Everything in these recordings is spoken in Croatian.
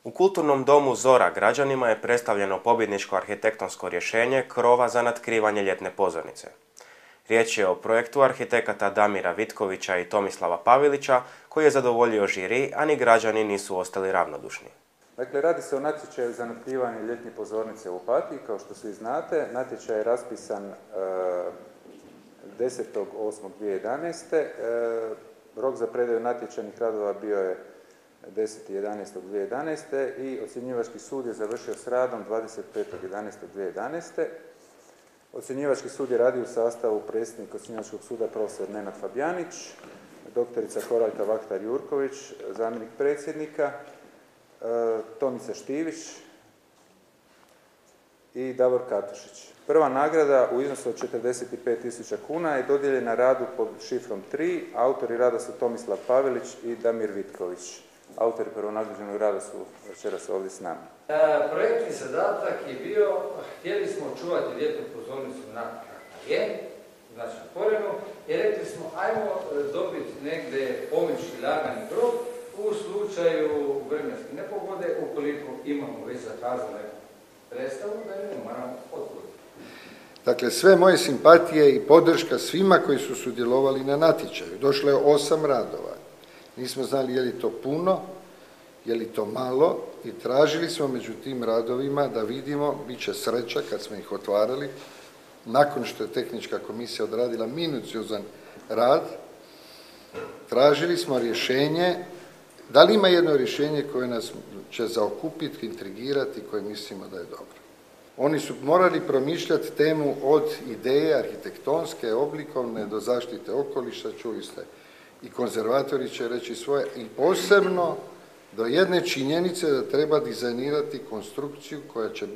U kulturnom domu Zora građanima je predstavljeno pobjedničko arhitektonsko rješenje krova za natkrivanje ljetne pozornice. Riječ je o projektu arhitekata Damira Vitkovića i Tomislava Pavilića koji je zadovoljio žiri, a ni građani nisu ostali ravnodušni. Dakle, radi se o natječaju za natkrivanje ljetne pozornice u Opatiji, kao što svi znate. Natječaj je raspisan 10.8.2011. Rok za predaju natječajnih radova bio je 10.11.2011. i ocjenjivački sud je završio s radom 25.11.2011. Ocjenjivački sud je radio u sastavu predsjednik ocjenjivačkog suda profesor Nenad Fabijanić, doktorica Koraljka Vaktar-Jurković, zamjenik predsjednika, Tomica Štivić i Davor Katušić. Prva nagrada u iznosu od 45.000 kuna je dodijeljena radu pod šifrom 3. Autori rada su Tomislav Pavilić i Damir Vitković. Autori prvonagrađenog rada su večeras ovdje s nama. Projektni zadatak je bio, htjeli smo čuvati ljetnu pozornicu na je, znači na Porenu, i rekli smo ajmo dobiti negdje pomoćni lagani grob u slučaju vremenske nepogode, ukoliko imamo već zakazane predstavu, da je ne moramo odgoditi. Dakle, sve moje simpatije i podrška svima koji su sudjelovali na natječaju. Došlo je 8 radova. Nismo znali je li to puno, je li to malo i tražili smo među tim radovima da vidimo, bit će sreća kad smo ih otvarali, nakon što je tehnička komisija odradila minuciozan rad, tražili smo rješenje, da li ima jedno rješenje koje nas će zaokupiti, intrigirati, koje mislimo da je dobro. Oni su morali promišljati temu od ideje arhitektonske, oblikovne do zaštite okoliša, čuli ste, i konzervatori će reći svoje, i posebno do jedne činjenice da treba dizajnirati konstrukciju koja će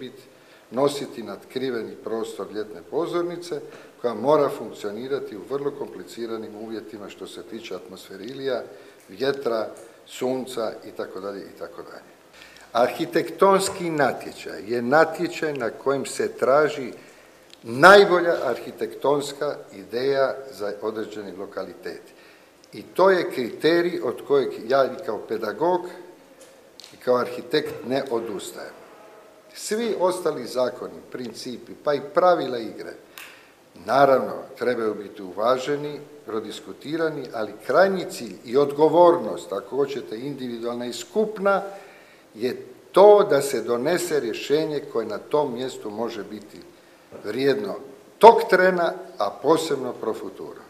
nositi natkriveni prostor ljetne pozornice, koja mora funkcionirati u vrlo kompliciranim uvjetima što se tiče atmosferilija, vjetra, sunca itd. itd. Arhitektonski natječaj je natječaj na kojem se traži najbolja arhitektonska ideja za određeni lokalitet. I to je kriterij od kojeg ja i kao pedagog i kao arhitekt ne odustajem. Svi ostali zakoni, principi, pa i pravila igre, naravno, trebaju biti uvaženi, prodiskutirani, ali krajnji cilj i odgovornost, ako hoćete individualna i skupna, je to da se donese rješenje koje na tom mjestu može biti vrijedno tog trena, a posebno pro futuro.